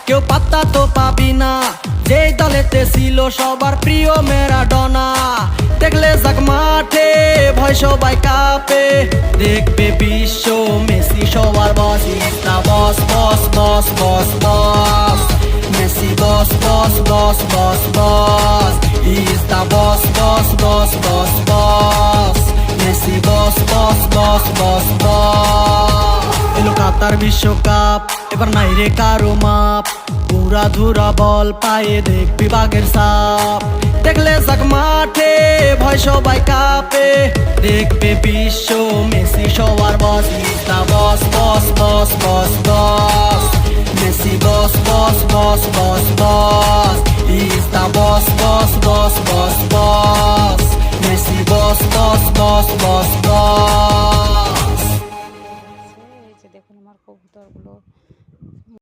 কেউ পাত্তা তো পাবি না, যেই দলেতে ছিল সবার প্রিয় ম্যারাডোনা। দেখলে যাক মাঠে ভয় সবাই কাঁপে, দেখবে বিশ্ব মেসি সবার boss. Is the boss boss boss boss boss, Messi boss boss boss boss boss. Is the boss boss boss boss boss, Messi boss boss boss boss boss. এলো কাতার বিশ্বকাপ, এবার নাই রে কারো মাপ, পুরা ধুরা বল পায়ে দেখবি বাঘের সাপ। দেখলে যাক মাঠে ভয় সবাই কাঁপে, দেখবে বিশ্ব মেসি সবার boss. Is the boss boss boss boss boss, Messi boss boss boss boss boss. Is the boss boss boss boss boss, Messi boss boss boss boss boss. এই যে দেখুন আমার কবুতরগুলো